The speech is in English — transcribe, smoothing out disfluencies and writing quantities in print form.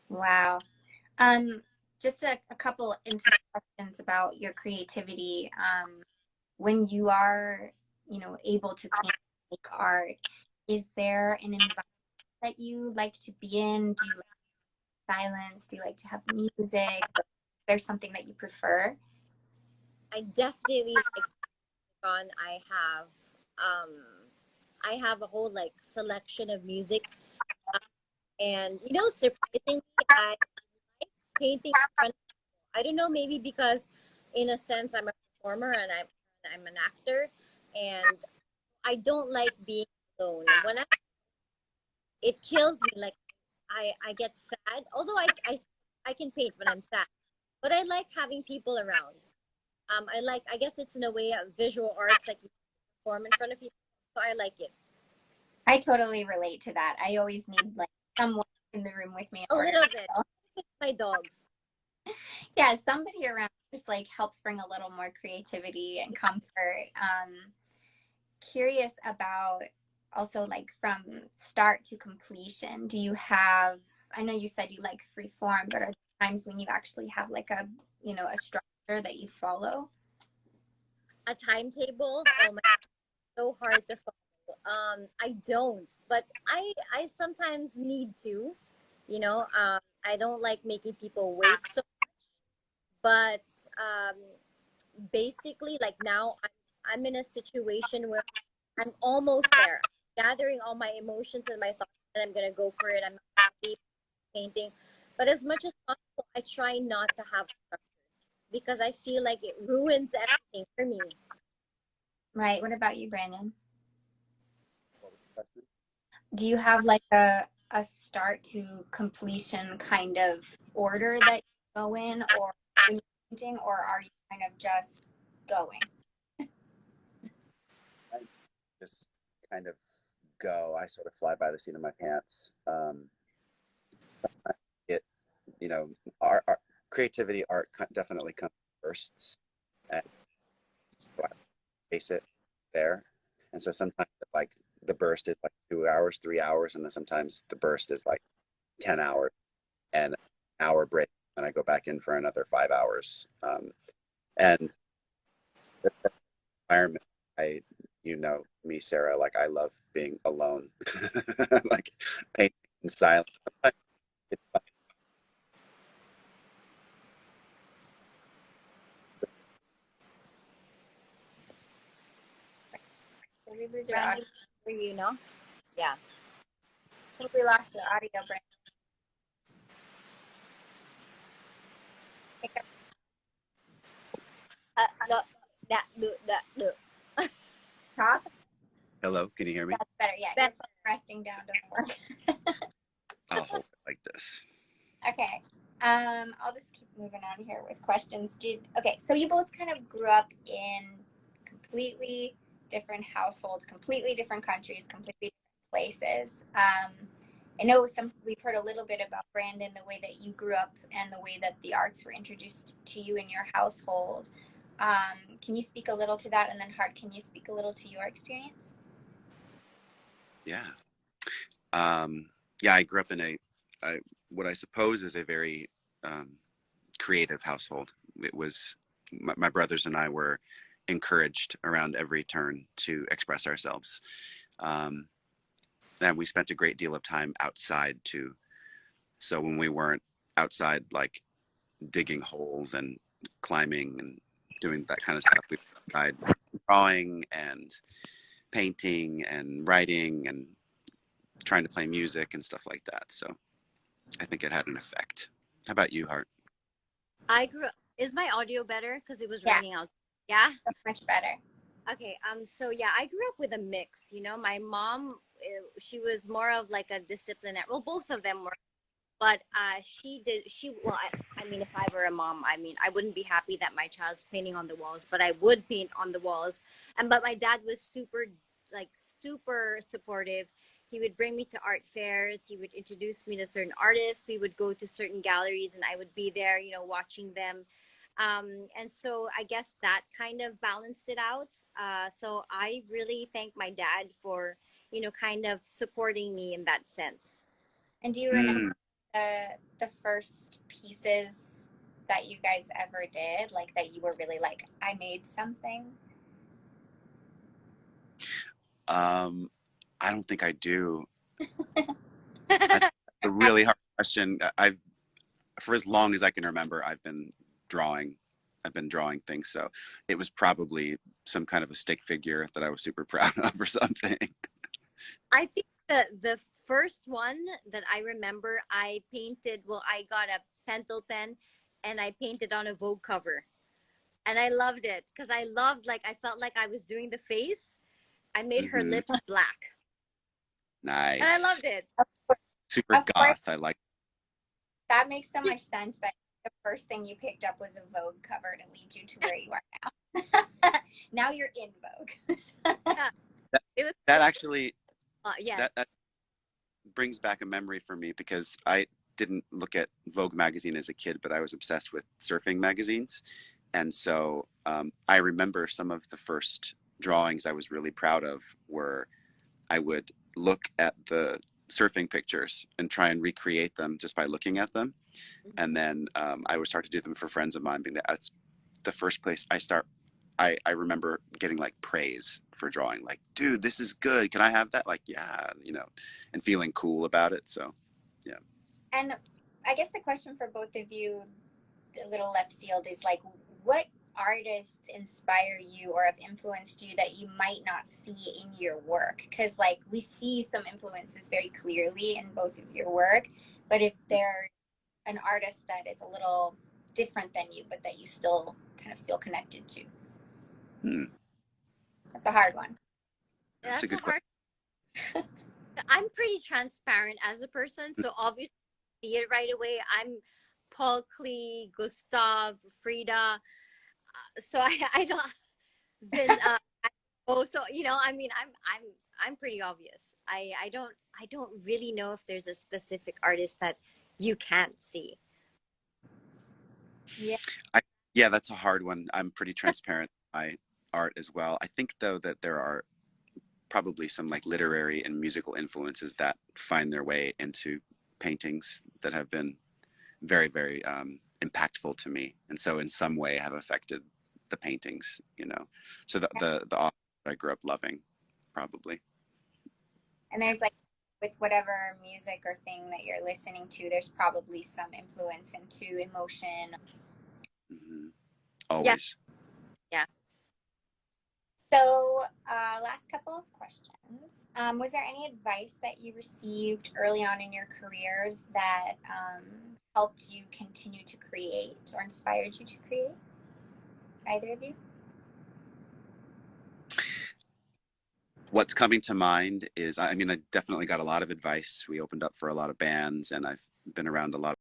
Wow. Um, just a couple intimate questions about your creativity. When you are, able to paint, make art, is there an environment that you like to be in? Do you like silence? Do you like to have music? There's something that you prefer? I definitely like on. Um I have a whole like selection of music, and surprisingly, I like painting in front of I don't know, maybe because in a sense I'm a performer and I'm an actor, and I don't like being alone. When it kills me, like I get sad. Although I can paint when I'm sad, but I like having people around. I guess it's in a way of visual arts, like you perform in front of people, so I like it I totally relate to that. I always need like someone in the room with me in a order little bit. to, With my dogs, yeah, somebody around just like helps bring a little more creativity and comfort. Curious about also like from start to completion. Do you have, I know you said you like free form, but are there times when you actually have like a structure that you follow? a timetable. Oh my, so hard to follow. I don't, but I sometimes need to. I don't like making people wait. So, but um, basically, like now, I'm in a situation where I'm almost there, gathering all my emotions and my thoughts, and I'm gonna go for it. I'm not happy painting, but as much as possible, I try not to have structure because I feel like it ruins everything for me. Right. What about you, Brandon? Do you have like a start to completion kind of order that you go in or when you're painting, or are you kind of just going? I just kind of go. I sort of fly by the seat of my pants. It, you know, our creativity, art definitely comes first, and so I pace it there. And so sometimes like the burst is like 2 hours, 3 hours, and then sometimes the burst is like 10 hours and an hour break, and I go back in for another 5 hours. And the environment, I, me, Sarah, like I love being alone, like painting in silence. It's Did we lose your audio? Brandon, for yeah. I think we lost your audio, Brandon. No, that. Talk. Hello, can you hear me? That's better. Yeah, your That phone resting down doesn't work. I'll hold it like this. Okay. I'll just keep moving on here with questions. Okay, so you both kind of grew up in completely different households, completely different countries, completely different places. I know we've heard a little bit about Brandon, the way that you grew up and the way that the arts were introduced to you in your household. Can you speak a little to that? And then Hart, can you speak a little to your experience? Yeah. Um, yeah, I grew up in what I suppose is a very um, creative household. It was my brothers and I were encouraged around every turn to express ourselves. Um, and we spent a great deal of time outside too. So when we weren't outside, like digging holes and climbing and doing that kind of stuff, we tried drawing and painting and writing and trying to play music and stuff like that. So I think it had an effect. How about you, Hart? I grew up. Is my audio better? Because it was Yeah, raining out. Yeah. that's much better. Okay. So yeah, I grew up with a mix. My mom, she was more of like a disciplinary. Well, both of them were, but she did. She well, I mean, if I were a mom, I mean, I wouldn't be happy that my child's painting on the walls, but I would paint on the walls. But my dad was super supportive. He would bring me to art fairs. He would introduce me to certain artists. We would go to certain galleries, and I would be there, watching them. And so I guess that kind of balanced it out. So I really thank my dad for, kind of supporting me in that sense. And do you remember Mm. the first pieces that you guys ever did, like that you were really like, I made something? I don't think I do. That's a really hard question. I've for as long as I can remember, I've been drawing. I've been drawing things, so it was probably some kind of a stick figure that I was super proud of or something. I think the first one that I remember, I painted. Well, I got a pencil pen, and I painted on a Vogue cover, and I loved it because I loved, like, I felt like I was doing the face. I made her Hmm. lips black, and I Nice. loved it. Super Of goth. course, I like. that makes so much sense that the first thing you picked up was a Vogue cover to lead you to where you are now. Now you're in Vogue. Yeah, That, it was. that actually Yeah. that brings back a memory for me because I didn't look at Vogue magazine as a kid, but I was obsessed with surfing magazines. And so I remember some of the first drawings I was really proud of were I would look at the surfing pictures and try and recreate them just by looking at them. And then I would start to do them for friends of mine. Being that's the first place I remember getting like praise for drawing, like, dude, this is good. Can I have that? Like, yeah, and feeling cool about it. So, yeah. And I guess the question for both of you, a little left field, is like, what artists inspire you or have influenced you that you might not see in your work? Because like we see some influences very clearly in both of your work, but if there's an artist that is a little different than you, but that you still kind of feel connected to, Hmm. that's a hard one. That's a That's a good question. hard. I'm pretty transparent as a person, so obviously see it right away. I'm Paul Klee, Gustav, Frida. So I don't Vin. Oh, so I mean, I'm pretty obvious. I don't really know if there's a specific artist that you can't see. Yeah. Yeah, that's a hard one. I'm pretty transparent in my art as well. I think though that there are probably some like literary and musical influences that find their way into paintings that have been very, very impactful to me, and so in some way have affected the paintings. So the author that I grew up loving, probably. And there's like with whatever music or thing that you're listening to, there's probably some influence into emotion. Hmm. Yeah, Always. yeah. So, last couple of questions. Was there any advice that you received early on in your careers that helped you continue to create or inspired you to create? Either of you? What's coming to mind is, I mean, I definitely got a lot of advice. We opened up for a lot of bands, and I've been around a lot